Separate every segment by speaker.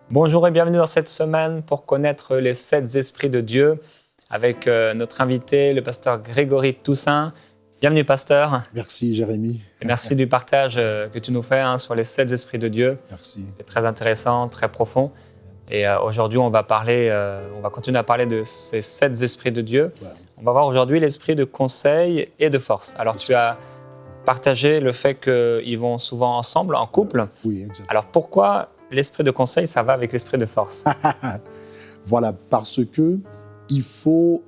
Speaker 1: Bonjour et bienvenue dans cette semaine pour connaître les 7 esprits de Dieu avec notre invité, le pasteur Grégory Toussaint. Bienvenue, pasteur.
Speaker 2: Merci, Jérémy.
Speaker 1: Et merci du partage que tu nous fais sur les 7 esprits de Dieu.
Speaker 2: Merci.
Speaker 1: C'est très intéressant, très profond. Et aujourd'hui, on va continuer à parler de ces 7 esprits de Dieu.
Speaker 2: Ouais.
Speaker 1: On va voir aujourd'hui l'esprit de conseil et de force. Alors, tu as partagé le fait qu'ils vont souvent ensemble, en couple.
Speaker 2: Oui, exactement.
Speaker 1: Alors, pourquoi l'esprit de conseil, ça va avec l'esprit de force?
Speaker 2: Voilà, parce que il faut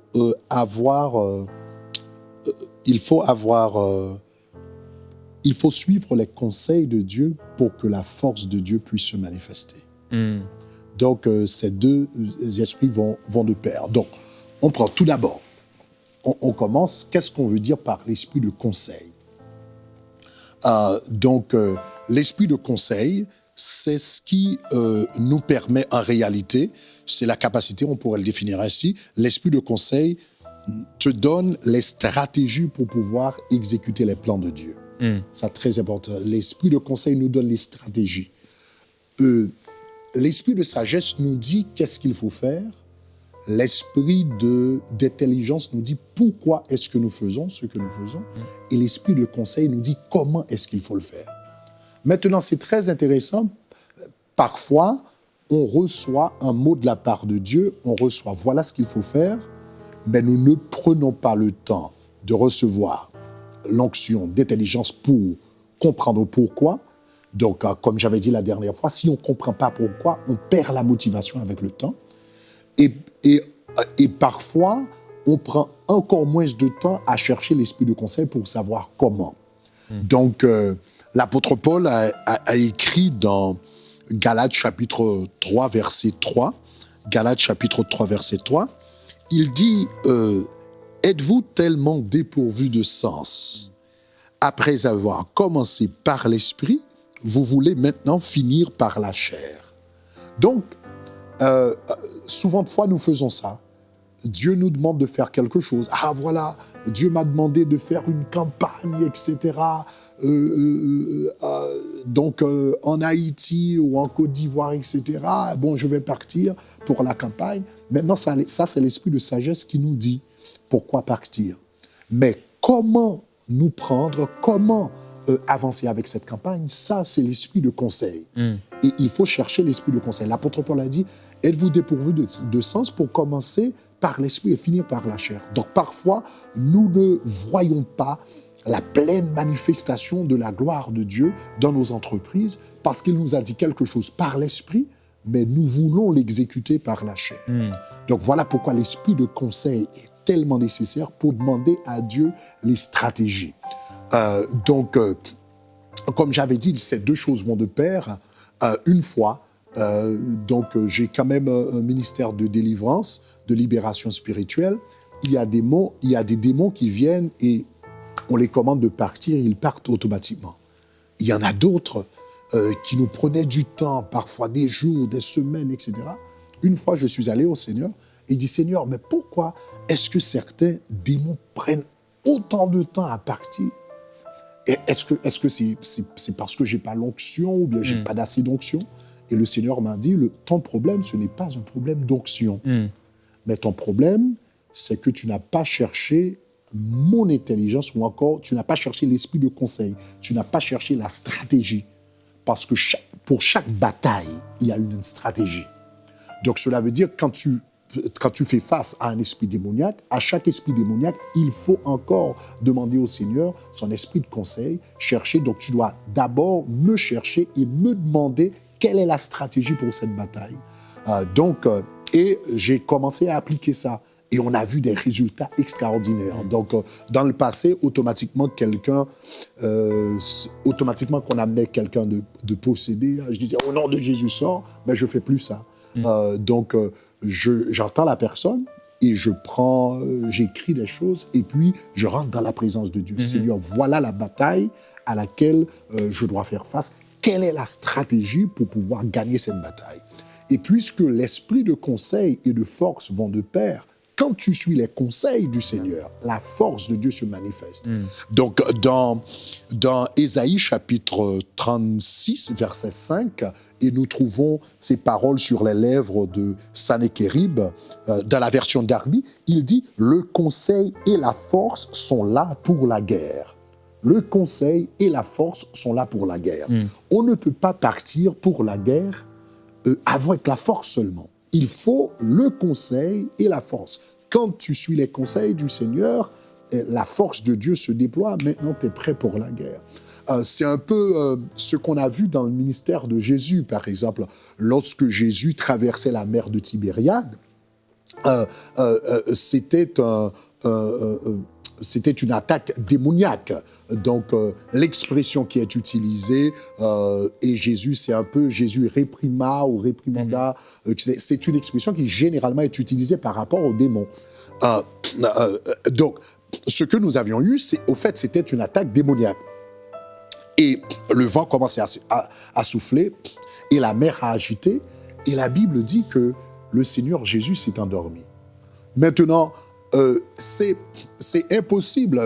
Speaker 2: suivre les conseils de Dieu pour que la force de Dieu puisse se manifester. Donc, ces deux esprits vont de pair. Donc, on prend tout d'abord, on commence, qu'est-ce qu'on veut dire par l'esprit de conseil? L'esprit de conseil, c'est ce qui nous permet en réalité, c'est la capacité, on pourrait le définir ainsi, l'esprit de conseil te donne les stratégies pour pouvoir exécuter les plans de Dieu. C'est très important. L'esprit de conseil nous donne les stratégies. L'esprit de sagesse nous dit qu'est-ce qu'il faut faire. L'esprit d'intelligence nous dit pourquoi est-ce que nous faisons ce que nous faisons. Et l'esprit de conseil nous dit comment est-ce qu'il faut le faire. Maintenant, c'est très intéressant. Parfois, on reçoit un mot de la part de Dieu, on reçoit voilà ce qu'il faut faire, mais nous ne prenons pas le temps de recevoir l'onction d'intelligence pour comprendre pourquoi. Donc, comme j'avais dit la dernière fois, si on ne comprend pas pourquoi, on perd la motivation avec le temps. Et parfois, on prend encore moins de temps à chercher l'esprit de conseil pour savoir comment. Donc, l'apôtre Paul a écrit dans Galates chapitre 3, verset 3, Galates chapitre 3, verset 3, il dit « Êtes-vous tellement dépourvus de sens? Après avoir commencé par l'esprit, vous voulez maintenant finir par la chair. » Donc, souvent de fois, nous faisons ça. Dieu nous demande de faire quelque chose. Ah voilà, Dieu m'a demandé de faire une campagne, etc. En Haïti ou en Côte d'Ivoire, etc. Bon, je vais partir pour la campagne. Maintenant, ça c'est l'esprit de sagesse qui nous dit pourquoi partir. Mais comment nous prendre, comment avancer avec cette campagne, ça, c'est l'esprit de conseil. Et il faut chercher l'esprit de conseil. L'apôtre Paul a dit, êtes-vous dépourvus de sens pour commencer par l'esprit et finir par la chair. Donc parfois, nous ne voyons pas la pleine manifestation de la gloire de Dieu dans nos entreprises parce qu'il nous a dit quelque chose par l'esprit, mais nous voulons l'exécuter par la chair. Donc voilà pourquoi l'esprit de conseil est tellement nécessaire pour demander à Dieu les stratégies. Comme j'avais dit, ces deux choses vont de pair. Une fois, j'ai quand même un ministère de délivrance, de libération spirituelle. Il y a des démons qui viennent et on les commande de partir, ils partent automatiquement. Il y en a d'autres qui nous prenaient du temps, parfois des jours, des semaines, etc. Une fois, je suis allé au Seigneur et il dit, Seigneur, mais pourquoi est-ce que certains démons prennent autant de temps à partir? Et est-ce que c'est parce que j'ai pas l'onction ou bien j'ai pas d'assez d'onction? Et le Seigneur m'a dit, ton problème, ce n'est pas un problème d'onction. Mais ton problème, c'est que tu n'as pas cherché mon intelligence ou encore, tu n'as pas cherché l'esprit de conseil. Tu n'as pas cherché la stratégie. Parce que pour chaque bataille, il y a une stratégie. Donc cela veut dire quand tu fais face à un esprit démoniaque, à chaque esprit démoniaque, il faut encore demander au Seigneur son esprit de conseil, chercher. Donc tu dois d'abord me chercher et me demander quelle est la stratégie pour cette bataille. Et j'ai commencé à appliquer ça. Et on a vu des résultats extraordinaires. Donc, dans le passé, automatiquement qu'on amenait quelqu'un de possédé, je disais, au nom de Jésus, sors, mais je ne fais plus ça. J'entends la personne et j'écris des choses et puis je rentre dans la présence de Dieu. Seigneur, voilà la bataille à laquelle je dois faire face. Quelle est la stratégie pour pouvoir gagner cette bataille? Et puisque l'esprit de conseil et de force vont de pair, quand tu suis les conseils du Seigneur, la force de Dieu se manifeste. Donc, dans Ésaïe chapitre 36, verset 5, et nous trouvons ces paroles sur les lèvres de Sanhékérib, dans la version Darby, il dit « Le conseil et la force sont là pour la guerre ». Le conseil et la force sont là pour la guerre. On ne peut pas partir pour la guerre avec la force seulement. Il faut le conseil et la force. Quand tu suis les conseils du Seigneur, la force de Dieu se déploie. Maintenant, tu es prêt pour la guerre. C'est un peu ce qu'on a vu dans le ministère de Jésus, par exemple. Lorsque Jésus traversait la mer de Tibériade, c'était une attaque démoniaque. Donc, l'expression qui est utilisée, et Jésus, c'est un peu Jésus réprima ou réprimanda. C'est une expression qui généralement est utilisée par rapport aux démons. Donc, ce que nous avions eu, au fait, c'était une attaque démoniaque. Et le vent commençait à souffler, et la mer a agité, et la Bible dit que le Seigneur Jésus s'est endormi. Maintenant, c'est impossible.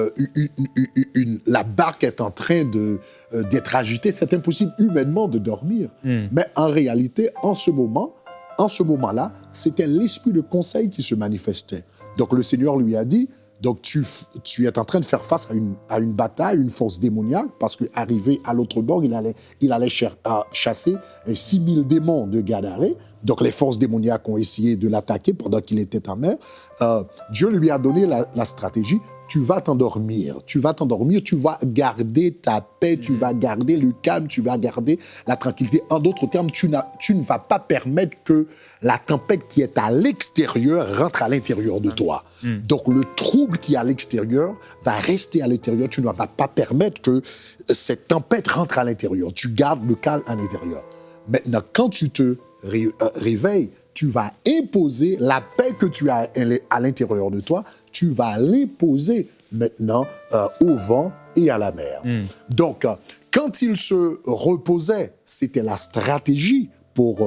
Speaker 2: La barque est en train d'être agitée. C'est impossible humainement de dormir. Mais en réalité, en ce moment-là, c'était l'esprit de conseil qui se manifestait. Donc le Seigneur lui a dit, donc tu es en train de faire face à une bataille, une force démoniaque, parce qu'arrivé à l'autre bord, il allait chasser 6000 démons de Gadaré. Donc les forces démoniaques ont essayé de l'attaquer pendant qu'il était en mer. Dieu lui a donné la stratégie. Tu vas t'endormir, tu vas garder ta paix, tu vas garder le calme, tu vas garder la tranquillité. En d'autres termes, tu ne vas pas permettre que la tempête qui est à l'extérieur rentre à l'intérieur de toi. Donc le trouble qui est à l'extérieur va rester à l'intérieur. Tu ne vas pas permettre que cette tempête rentre à l'intérieur. Tu gardes le calme à l'intérieur. Maintenant, quand tu te réveilles, tu vas imposer la paix que tu as à l'intérieur de toi, tu vas l'imposer maintenant au vent et à la mer. Donc, quand il se reposait, c'était la stratégie pour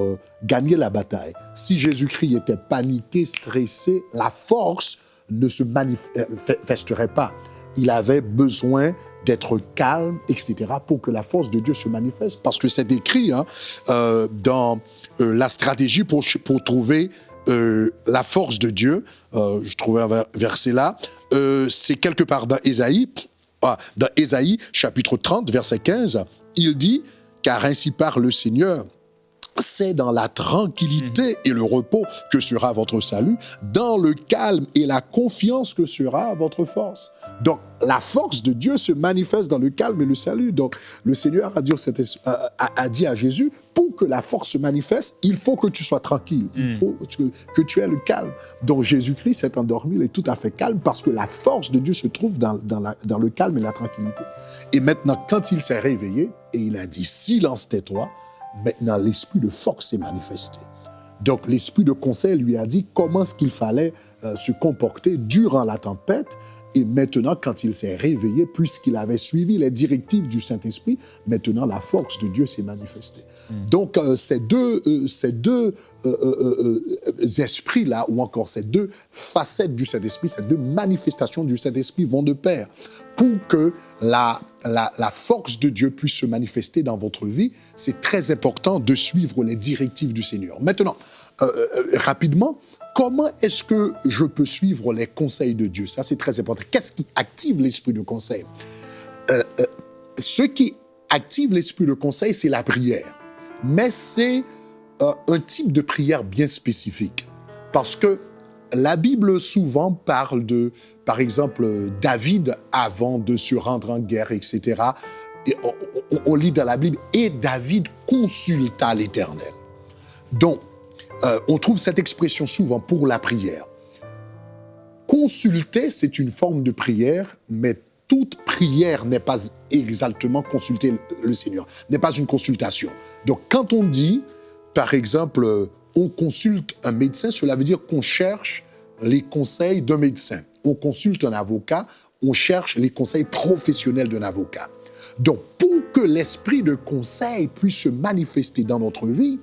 Speaker 2: gagner la bataille. Si Jésus-Christ était paniqué, stressé, la force ne se manifesterait pas. Il avait besoin d'être calme, etc., pour que la force de Dieu se manifeste. Parce que c'est écrit dans la stratégie pour trouver la force de Dieu. Je trouvais un verset là. C'est quelque part dans Ésaïe, chapitre 30, verset 15. Il dit, « Car ainsi parle le Seigneur, c'est dans la tranquillité et le repos que sera votre salut, dans le calme et la confiance que sera votre force. » Donc, la force de Dieu se manifeste dans le calme et le salut. Donc, le Seigneur a dit à Jésus, pour que la force se manifeste, il faut que tu sois tranquille, il faut que tu aies le calme. Donc, Jésus-Christ s'est endormi, il est tout à fait calme parce que la force de Dieu se trouve dans le calme et la tranquillité. Et maintenant, quand il s'est réveillé et il a dit, silence, tais-toi, maintenant, l'esprit de force s'est manifesté. Donc, l'esprit de conseil lui a dit comment est-ce qu'il fallait se comporter durant la tempête. Et maintenant, quand il s'est réveillé, puisqu'il avait suivi les directives du Saint-Esprit, maintenant, la force de Dieu s'est manifestée. Donc, ces deux esprits-là, ou encore ces deux facettes du Saint-Esprit, ces deux manifestations du Saint-Esprit vont de pair. Pour que la force de Dieu puisse se manifester dans votre vie, c'est très important de suivre les directives du Seigneur. Maintenant, rapidement, comment est-ce que je peux suivre les conseils de Dieu? Ça, c'est très important. Qu'est-ce qui active l'esprit de conseil? Ce qui active l'esprit de conseil, c'est la prière. Mais c'est un type de prière bien spécifique. Parce que la Bible souvent parle de, par exemple, David avant de se rendre en guerre, etc. Et on lit dans la Bible, et David consulta l'Éternel. Donc, on trouve cette expression souvent pour la prière. Consulter, c'est une forme de prière, mais toute prière n'est pas exactement consulter le Seigneur, n'est pas une consultation. Donc, quand on dit, par exemple, on consulte un médecin, cela veut dire qu'on cherche les conseils d'un médecin. On consulte un avocat, on cherche les conseils professionnels d'un avocat. Donc, pour que l'esprit de conseil puisse se manifester dans notre vie,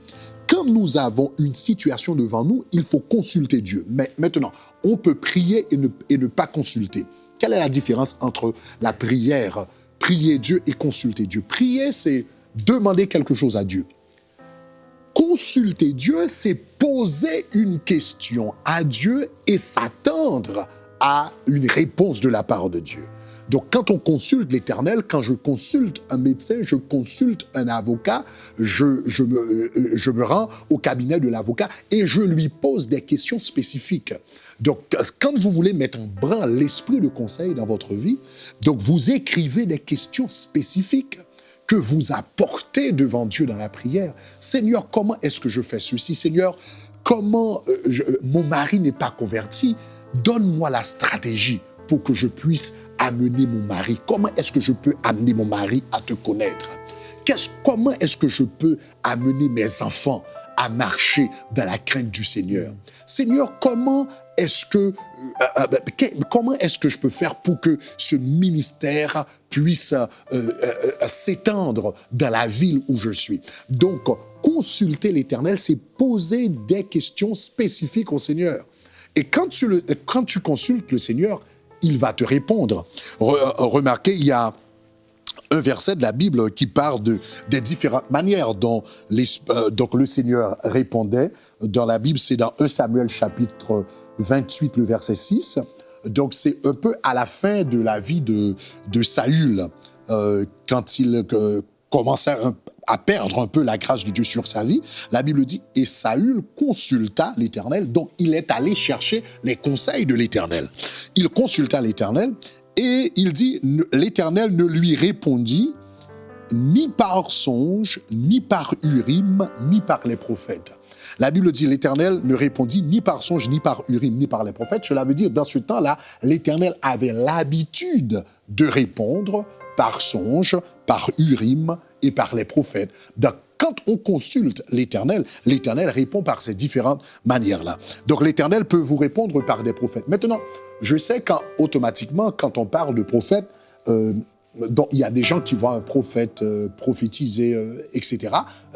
Speaker 2: quand nous avons une situation devant nous, il faut consulter Dieu. Mais maintenant, on peut prier et ne pas consulter. Quelle est la différence entre la prière, prier Dieu et consulter Dieu? Prier, c'est demander quelque chose à Dieu. Consulter Dieu, c'est poser une question à Dieu et s'attendre à une réponse de la part de Dieu. Donc, quand on consulte l'Éternel, quand je consulte un médecin, je consulte un avocat, je me rends au cabinet de l'avocat et je lui pose des questions spécifiques. Donc, quand vous voulez mettre en branle l'esprit de conseil dans votre vie, donc vous écrivez des questions spécifiques que vous apportez devant Dieu dans la prière. Seigneur, comment est-ce que je fais ceci? Seigneur, comment mon mari n'est pas converti? Donne-moi la stratégie pour que je puisse amener mon mari. Comment est-ce que je peux amener mon mari à te connaître? Comment est-ce que je peux amener mes enfants à marcher dans la crainte du Seigneur? Seigneur, comment est-ce que je peux faire pour que ce ministère puisse s'étendre dans la ville où je suis? Donc, consulter l'Éternel, c'est poser des questions spécifiques au Seigneur. Et quand tu consultes le Seigneur, il va te répondre. Remarquez, il y a un verset de la Bible qui parle des différentes manières dont donc le Seigneur répondait. Dans la Bible, c'est dans 1 Samuel chapitre 28, le verset 6. Donc c'est un peu à la fin de la vie de Saül, quand il commençait à perdre un peu la grâce de Dieu sur sa vie. La Bible dit, et Saül consulta l'Éternel, donc il est allé chercher les conseils de l'Éternel. Il consulta l'Éternel et il dit, l'Éternel ne lui répondit ni par songe, ni par Urim, ni par les prophètes. La Bible dit, l'Éternel ne répondit ni par songe, ni par Urim, ni par les prophètes. Cela veut dire, dans ce temps-là, l'Éternel avait l'habitude de répondre par songe, par Urim et par les prophètes. Donc, quand on consulte l'Éternel, l'Éternel répond par ces différentes manières-là. Donc, l'Éternel peut vous répondre par des prophètes. Maintenant, je sais qu'automatiquement, quand on parle de prophète, donc, il y a des gens qui voient un prophète prophétiser, etc.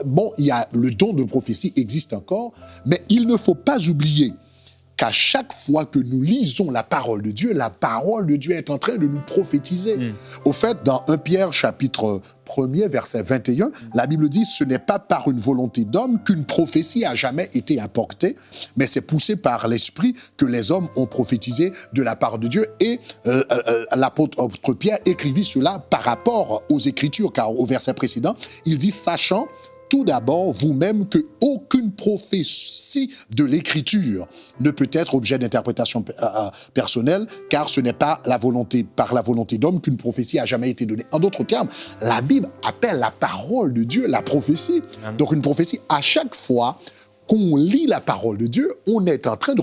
Speaker 2: Bon, le don de prophétie existe encore, mais il ne faut pas oublier qu'à chaque fois que nous lisons la parole de Dieu est en train de nous prophétiser. Au fait, dans 1 Pierre chapitre 1er, verset 21, la Bible dit « Ce n'est pas par une volonté d'homme qu'une prophétie a jamais été apportée, mais c'est poussé par l'Esprit que les hommes ont prophétisé de la part de Dieu. » Et l'apôtre Pierre écrivit cela par rapport aux Écritures, car au verset précédent, il dit « Sachant tout d'abord, vous-même, qu'aucune prophétie de l'Écriture ne peut être objet d'interprétation personnelle, car ce n'est pas par la volonté d'homme qu'une prophétie a jamais été donnée. En d'autres termes, la Bible appelle la parole de Dieu la prophétie. Donc une prophétie, à chaque fois qu'on lit la parole de Dieu, on est en train de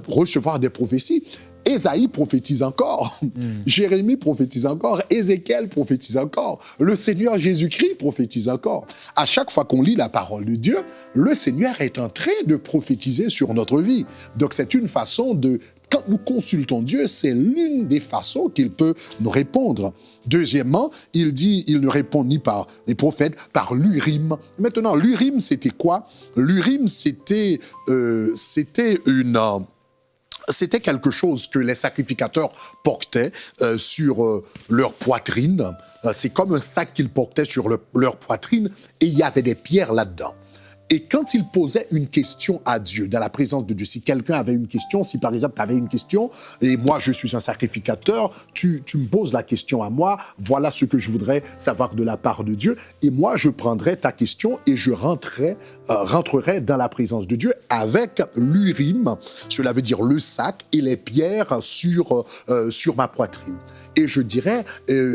Speaker 2: recevoir des prophéties. Ésaïe prophétise encore, Jérémie prophétise encore, Ézéchiel prophétise encore, le Seigneur Jésus-Christ prophétise encore. À chaque fois qu'on lit la parole de Dieu, le Seigneur est en train de prophétiser sur notre vie. Donc c'est une façon quand nous consultons Dieu, c'est l'une des façons qu'il peut nous répondre. Deuxièmement, il dit, il ne répond ni par les prophètes, par l'Urim. Maintenant, l'Urim, c'était quoi? L'Urim, c'était quelque chose que les sacrificateurs portaient sur leur poitrine. C'est comme un sac qu'ils portaient sur leur poitrine et il y avait des pierres là-dedans. Et quand ils posaient une question à Dieu, dans la présence de Dieu, si quelqu'un avait une question, si par exemple tu avais une question, et moi je suis un sacrificateur, tu me poses la question à moi, voilà ce que je voudrais savoir de la part de Dieu, et moi je prendrais ta question et je rentrerai dans la présence de Dieu avec l'Urim, cela veut dire le sac et les pierres sur ma poitrine. Et je dirais,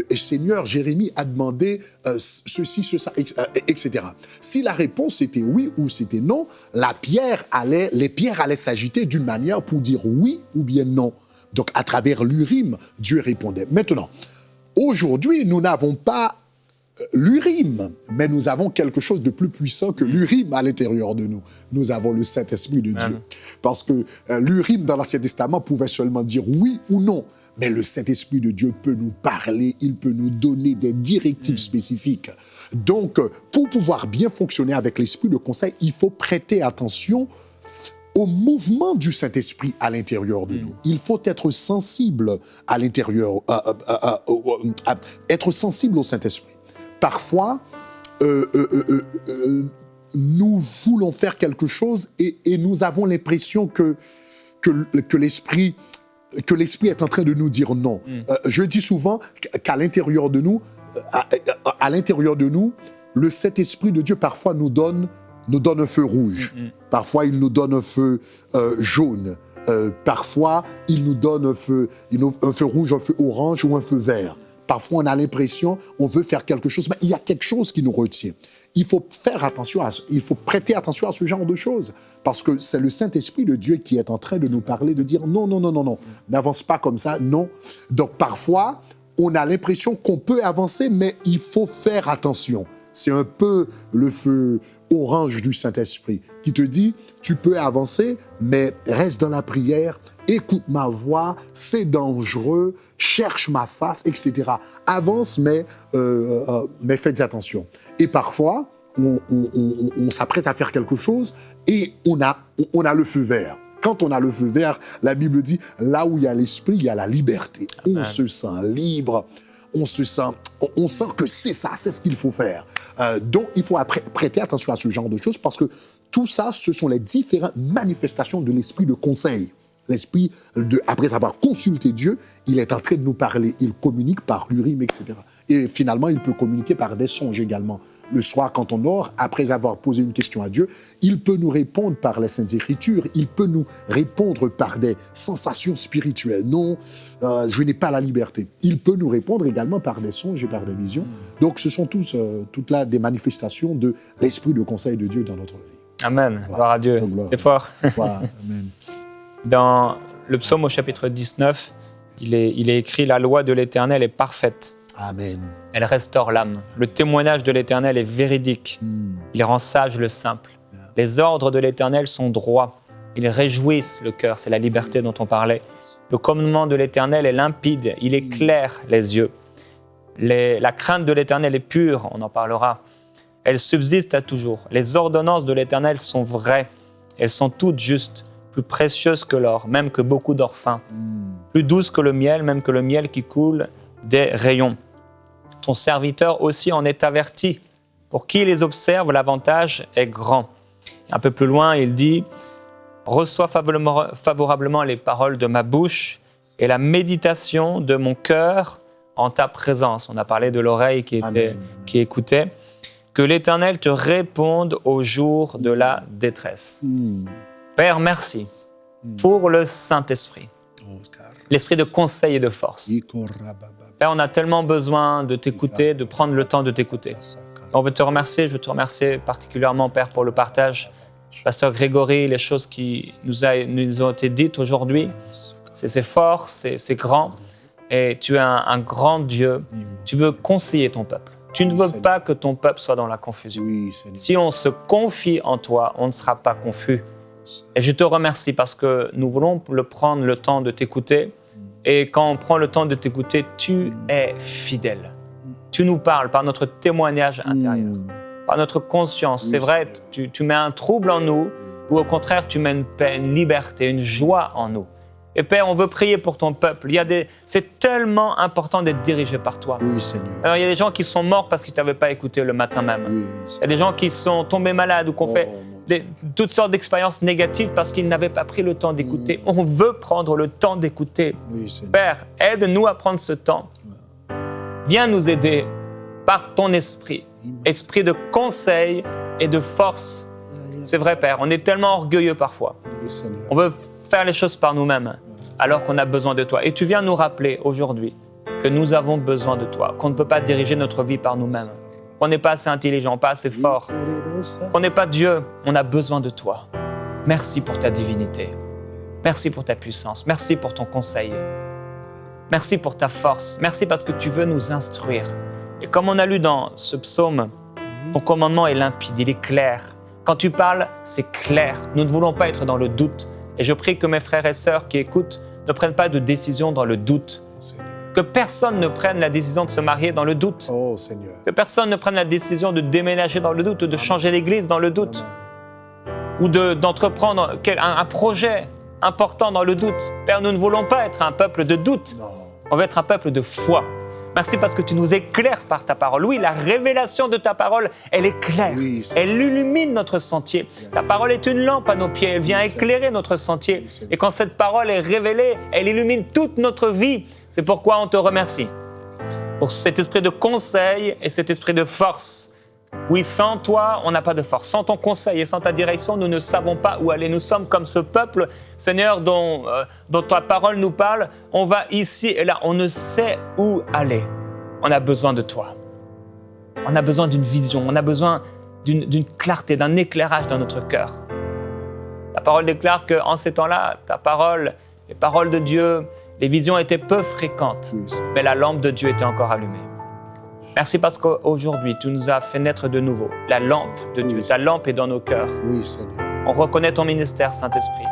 Speaker 2: Seigneur, Jérémie a demandé ceci, cela, etc. Si la réponse était oui ou c'était non, les pierres allaient s'agiter d'une manière pour dire oui ou bien non. Donc, à travers l'Urim, Dieu répondait. Maintenant, aujourd'hui, nous n'avons pas l'Urim, mais nous avons quelque chose de plus puissant que l'Urim à l'intérieur de nous. Nous avons le Saint-Esprit de Dieu. Parce que l'Urim dans l'Ancien Testament pouvait seulement dire oui ou non. Mais le Saint-Esprit de Dieu peut nous parler, il peut nous donner des directives spécifiques. Donc, pour pouvoir bien fonctionner avec l'Esprit de conseil, il faut prêter attention au mouvement du Saint-Esprit à l'intérieur de nous. Il faut être sensible à l'intérieur, être sensible au Saint-Esprit. Parfois, nous voulons faire quelque chose et nous avons l'impression que l'Esprit est en train de nous dire non. Je dis souvent qu'à l'intérieur de nous, le Saint-Esprit de Dieu parfois nous donne un feu rouge. Parfois, il nous donne un feu jaune. Parfois, il nous donne un feu rouge, un feu orange ou un feu vert. Parfois, on a l'impression, on veut faire quelque chose, mais il y a quelque chose qui nous retient. Il faut prêter attention à ce genre de choses, parce que c'est le Saint-Esprit de Dieu qui est en train de nous parler, de dire non, n'avance pas comme ça, non. Donc, parfois, on a l'impression qu'on peut avancer, mais il faut faire attention. C'est un peu le feu orange du Saint-Esprit qui te dit, tu peux avancer, mais reste dans la prière, écoute ma voix, c'est dangereux, cherche ma face, etc. Avance, mais faites attention. Et parfois, on s'apprête à faire quelque chose et on a le feu vert. Quand on a le feu vert, la Bible dit, là où il y a l'esprit, il y a la liberté. Amen. On se sent libre, on sent que c'est ça, c'est ce qu'il faut faire. Donc, il faut prêter attention à ce genre de choses parce que tout ça, ce sont les différentes manifestations de l'esprit de conseil. L'esprit, après avoir consulté Dieu, il est en train de nous parler. Il communique par l'Urim, etc. Et finalement, il peut communiquer par des songes également. Le soir, quand on dort, après avoir posé une question à Dieu, il peut nous répondre par les Saintes Écritures. Il peut nous répondre par des sensations spirituelles. Non, je n'ai pas la liberté. Il peut nous répondre également par des songes et par des visions. Donc, ce sont toutes là des manifestations de l'esprit de conseil de Dieu dans notre vie.
Speaker 1: Amen. Voilà. Gloire à Dieu. C'est fort.
Speaker 2: Voilà. Amen.
Speaker 1: Dans le psaume au chapitre 19, il est écrit « La loi de l'Éternel est parfaite.
Speaker 2: Amen.
Speaker 1: Elle restaure l'âme. Le témoignage de l'Éternel est véridique. Il rend sage le simple. Les ordres de l'Éternel sont droits. Ils réjouissent le cœur. » C'est la liberté dont on parlait. Le commandement de l'Éternel est limpide. Il éclaire les yeux. La crainte de l'Éternel est pure. On en parlera. Elle subsiste à toujours. Les ordonnances de l'Éternel sont vraies. Elles sont toutes justes. Plus précieuse que l'or, même que beaucoup d'or fin. Plus douce que le miel, même que le miel qui coule des rayons. Ton serviteur aussi en est averti. Pour qui les observe, l'avantage est grand. Un peu plus loin, il dit « Reçois favorablement les paroles de ma bouche et la méditation de mon cœur en ta présence. » On a parlé de l'oreille qui écoutait. « Que l'Éternel te réponde au jour de la détresse. » Père, merci pour le Saint-Esprit, l'esprit de conseil et de force. Père, on a tellement besoin de t'écouter, de prendre le temps de t'écouter. On veut te remercier, je veux te remercier particulièrement, Père, pour le partage. Pasteur Grégory, les choses qui nous ont été dites aujourd'hui, c'est fort, c'est grand. Et tu es un grand Dieu. Tu veux conseiller ton peuple. Tu ne veux pas que ton peuple soit dans la confusion. Si on se confie en toi, on ne sera pas confus. Et je te remercie parce que nous voulons prendre le temps de t'écouter. Et quand on prend le temps de t'écouter, tu es fidèle. Tu nous parles par notre témoignage intérieur, par notre conscience. C'est vrai, tu mets un trouble en nous ou au contraire, tu mets une paix, une liberté, une joie en nous. Et Père, on veut prier pour ton peuple. C'est tellement important d'être dirigé par toi.
Speaker 2: Oui, Seigneur.
Speaker 1: Alors, il y a des gens qui sont morts parce qu'ils ne t'avaient pas écouté le matin même. Oui, il y a des gens qui sont tombés malades ou qu'on fait toutes sortes d'expériences négatives parce qu'ils n'avaient pas pris le temps d'écouter. On veut prendre le temps d'écouter.
Speaker 2: Oui,
Speaker 1: Père, aide-nous à prendre ce temps. Viens nous aider par ton esprit, esprit de conseil et de force. C'est vrai, Père, on est tellement orgueilleux parfois.
Speaker 2: Oui,
Speaker 1: on veut faire les choses par nous-mêmes alors qu'on a besoin de toi. Et tu viens nous rappeler aujourd'hui que nous avons besoin de toi, qu'on ne peut pas diriger notre vie par nous-mêmes. On n'est pas assez intelligent, pas assez fort. On n'est pas Dieu, on a besoin de toi. Merci pour ta divinité. Merci pour ta puissance. Merci pour ton conseil. Merci pour ta force. Merci parce que tu veux nous instruire. Et comme on a lu dans ce psaume, ton commandement est limpide, il est clair. Quand tu parles, c'est clair. Nous ne voulons pas être dans le doute. Et je prie que mes frères et sœurs qui écoutent ne prennent pas de décision dans le doute.
Speaker 2: Seigneur.
Speaker 1: Que personne ne prenne la décision de se marier dans le doute.
Speaker 2: Oh, Seigneur.
Speaker 1: Que personne ne prenne la décision de déménager dans le doute ou de changer d'église dans le doute. Ou d'entreprendre un projet important dans le doute. Père, nous ne voulons pas être un peuple de doute.
Speaker 2: Non.
Speaker 1: On veut être un peuple de foi. Merci parce que tu nous éclaires par ta parole. Oui, la révélation de ta parole, elle est claire.
Speaker 2: Oui,
Speaker 1: elle illumine notre sentier. Ta parole est une lampe à nos pieds. Elle vient éclairer notre sentier. Et quand cette parole est révélée, elle illumine toute notre vie. C'est pourquoi on te remercie. Pour cet esprit de conseil et cet esprit de force. Oui, sans toi, on n'a pas de force. Sans ton conseil et sans ta direction, nous ne savons pas où aller. Nous sommes comme ce peuple, Seigneur, dont ta parole nous parle. On va ici et là, on ne sait où aller. On a besoin de toi. On a besoin d'une vision, on a besoin d'une clarté, d'un éclairage dans notre cœur. Ta parole déclare qu'en ces temps-là, ta parole, les paroles de Dieu, les visions étaient peu fréquentes, mais la lampe de Dieu était encore allumée. Merci parce qu'aujourd'hui, tu nous as fait naître de nouveau. La lampe de Dieu, ta lampe est dans nos cœurs.
Speaker 2: Oui, Seigneur.
Speaker 1: On reconnaît ton ministère, Saint-Esprit.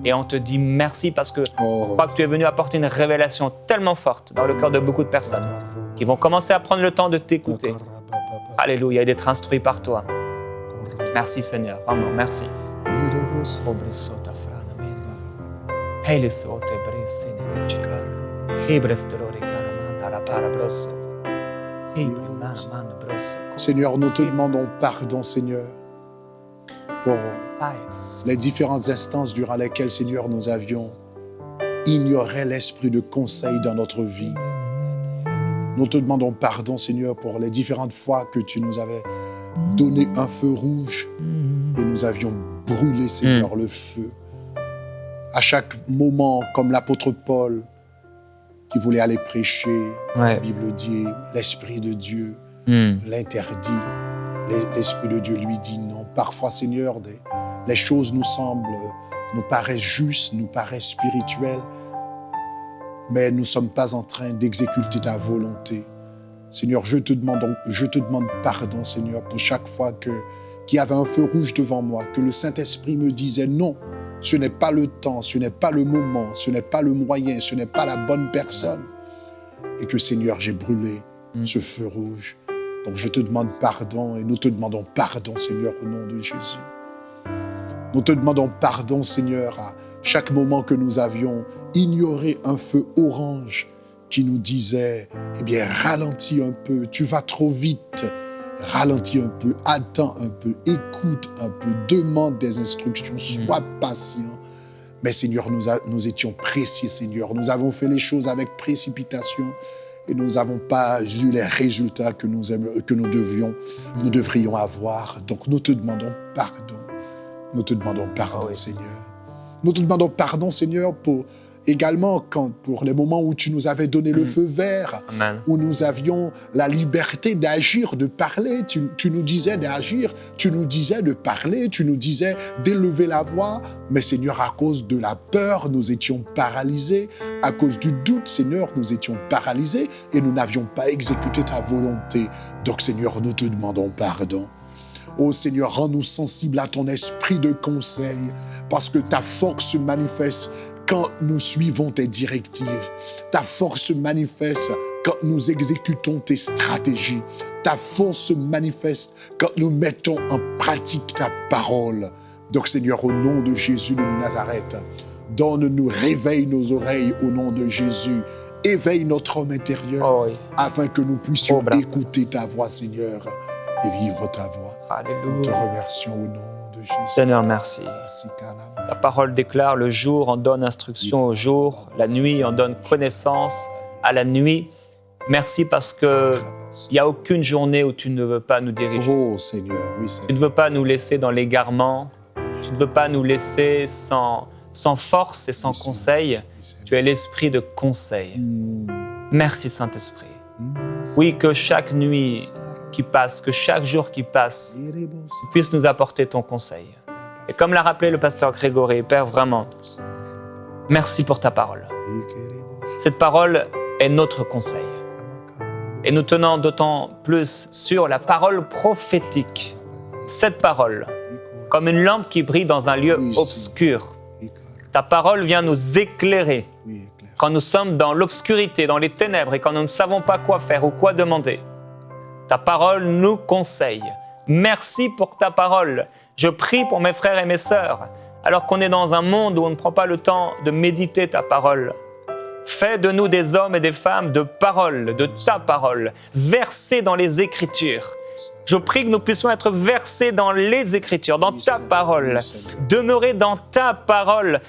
Speaker 1: Et on te dit merci parce que je crois que tu es venu apporter une révélation tellement forte dans le cœur de beaucoup de personnes qui vont commencer à prendre le temps de t'écouter. Alléluia, et d'être instruits par toi. Merci Seigneur, vraiment, merci.
Speaker 2: Seigneur, nous te demandons pardon, Seigneur, pour les différentes instances durant lesquelles, Seigneur, nous avions ignoré l'esprit de conseil dans notre vie. Nous te demandons pardon, Seigneur, pour les différentes fois que tu nous avais donné un feu rouge et nous avions brûlé, Seigneur, le feu. À chaque moment, comme l'apôtre Paul, qui voulait aller prêcher, la Bible dit, l'Esprit de Dieu l'interdit. L'Esprit de Dieu lui dit non. Parfois, Seigneur, les choses nous paraissent justes, nous paraissent spirituelles, mais nous ne sommes pas en train d'exécuter ta volonté. Seigneur, je te demande pardon, Seigneur, pour chaque fois qu'il y avait un feu rouge devant moi, que le Saint-Esprit me disait non, ce n'est pas le temps, ce n'est pas le moment, ce n'est pas le moyen, ce n'est pas la bonne personne. Et que, Seigneur, j'ai brûlé ce feu rouge. Donc, je te demande pardon et nous te demandons pardon, Seigneur, au nom de Jésus. Nous te demandons pardon, Seigneur, à chaque moment que nous avions ignoré un feu orange qui nous disait, eh bien, ralentis un peu, tu vas trop vite. Ralentis un peu, attends un peu, écoute un peu, demande des instructions, sois patient. Mais Seigneur, nous étions précis, Seigneur. Nous avons fait les choses avec précipitation et nous n'avons pas eu les résultats que nous devrions avoir. Donc nous te demandons pardon. Nous te demandons pardon, Seigneur. Nous te demandons pardon, Seigneur, également pour les moments où tu nous avais donné le feu vert, où nous avions la liberté d'agir, de parler. Tu nous disais d'agir, tu nous disais de parler, tu nous disais d'élever la voix. Mais Seigneur, à cause de la peur, nous étions paralysés. À cause du doute, Seigneur, nous étions paralysés et nous n'avions pas exécuté ta volonté. Donc Seigneur, nous te demandons pardon. Oh Seigneur, rends-nous sensibles à ton esprit de conseil, parce que ta force se manifeste quand nous suivons tes directives. Ta force se manifeste quand nous exécutons tes stratégies. Ta force se manifeste quand nous mettons en pratique ta parole. Donc Seigneur, au nom de Jésus de Nazareth, donne-nous, réveille nos oreilles au nom de Jésus. Éveille notre homme intérieur afin que nous puissions écouter ta voix, Seigneur, et vivre ta voix.
Speaker 1: Alléluia.
Speaker 2: Nous te remercions au nom de Jésus.
Speaker 1: Seigneur, merci. Ta parole déclare, le jour en donne instruction au jour, la nuit en donne connaissance à la nuit. Merci parce qu'il n'y a aucune journée où tu ne veux pas nous diriger.
Speaker 2: Oh Seigneur, oui Seigneur.
Speaker 1: Tu ne veux pas nous laisser dans l'égarement. Tu ne veux pas nous laisser sans force et sans conseil. Tu es l'esprit de conseil. Merci Saint-Esprit. Oui, que chaque nuit qui passe, que chaque jour qui passe, tu puisses nous apporter ton conseil. Et comme l'a rappelé le pasteur Grégory, Père, vraiment, merci pour ta parole. Cette parole est notre conseil. Et nous tenons d'autant plus sur la parole prophétique. Cette parole, comme une lampe qui brille dans un lieu obscur. Ta parole vient nous éclairer quand nous sommes dans l'obscurité, dans les ténèbres et quand nous ne savons pas quoi faire ou quoi demander. Ta parole nous conseille. Merci pour ta parole. Je prie pour mes frères et mes sœurs, alors qu'on est dans un monde où on ne prend pas le temps de méditer ta parole. Fais de nous des hommes et des femmes de parole, de ta parole, versés dans les Écritures. Je prie que nous puissions être versés dans les Écritures, dans ta parole, demeurer dans ta parole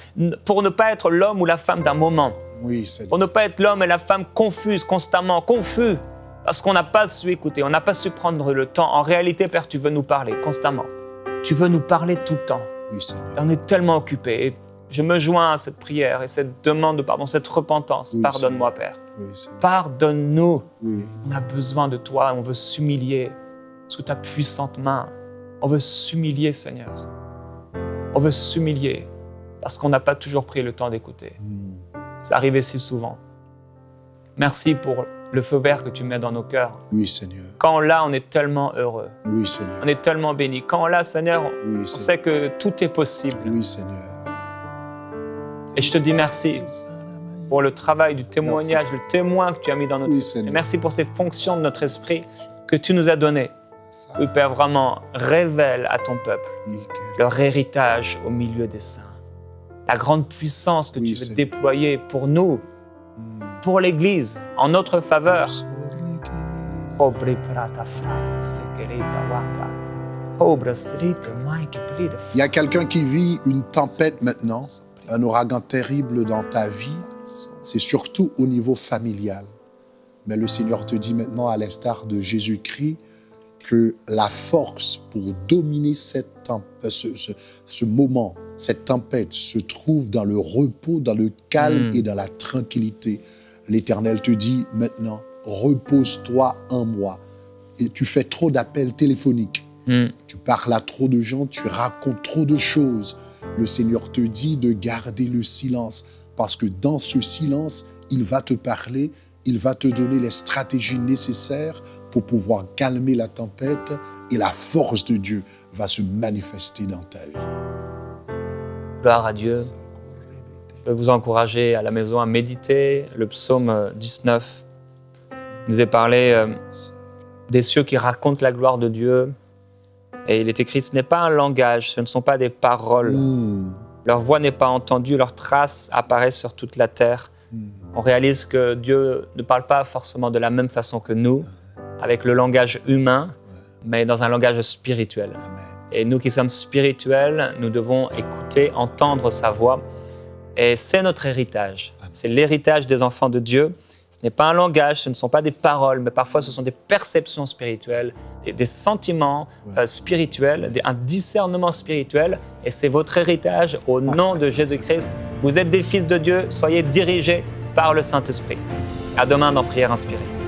Speaker 1: pour ne pas être l'homme ou la femme d'un moment, pour ne pas être l'homme et la femme confus, constamment confus, parce qu'on n'a pas su écouter, on n'a pas su prendre le temps. En réalité, Père, tu veux nous parler constamment. Tu veux nous parler tout le temps. Et on est tellement occupés. Et je me joins à cette prière et cette demande de pardon, cette repentance. Pardonne-moi, Père. Pardonne-nous. On a besoin de toi, on veut s'humilier sous ta puissante main. On veut s'humilier, Seigneur. On veut s'humilier parce qu'on n'a pas toujours pris le temps d'écouter. C'est arrivé si souvent. Merci pour le feu vert que tu mets dans nos cœurs.
Speaker 2: Oui, Seigneur.
Speaker 1: Quand là, on est tellement heureux.
Speaker 2: Oui, Seigneur.
Speaker 1: On est tellement béni. Quand là, Seigneur, on sait que tout est possible.
Speaker 2: Oui, Seigneur.
Speaker 1: Et je te dis merci pour le travail du témoignage, le témoin que tu as mis dans notre esprit. Et merci pour ces fonctions de notre esprit que tu nous as données. Oui, Père, vraiment, révèle à ton peuple leur héritage au milieu des saints. La grande puissance que tu veux déployer pour nous, pour l'Église, en notre faveur.
Speaker 2: Il y a quelqu'un qui vit une tempête maintenant, un ouragan terrible dans ta vie. C'est surtout au niveau familial. Mais le Seigneur te dit maintenant, à l'instar de Jésus-Christ, que la force pour dominer ce moment, cette tempête, se trouve dans le repos, dans le calme et dans la tranquillité. L'Éternel te dit maintenant, repose-toi en moi. Et tu fais trop d'appels téléphoniques. Tu parles à trop de gens, tu racontes trop de choses. Le Seigneur te dit de garder le silence parce que dans ce silence, il va te parler, il va te donner les stratégies nécessaires pour pouvoir calmer la tempête et la force de Dieu va se manifester dans ta vie.
Speaker 1: Gloire à Dieu. Je veux vous encourager à la maison à méditer le psaume 19. Il nous est parlé des cieux qui racontent la gloire de Dieu. Et il est écrit, ce n'est pas un langage, ce ne sont pas des paroles. Leur voix n'est pas entendue, leurs traces apparaissent sur toute la terre. On réalise que Dieu ne parle pas forcément de la même façon que nous, avec le langage humain, mais dans un langage spirituel. Et nous qui sommes spirituels, nous devons écouter, entendre sa voix. Et c'est notre héritage. C'est l'héritage des enfants de Dieu. Ce n'est pas un langage, ce ne sont pas des paroles, mais parfois ce sont des perceptions spirituelles, des sentiments spirituels, un discernement spirituel. Et c'est votre héritage au nom de Jésus-Christ. Vous êtes des fils de Dieu, soyez dirigés par le Saint-Esprit. À demain dans Prière Inspirée.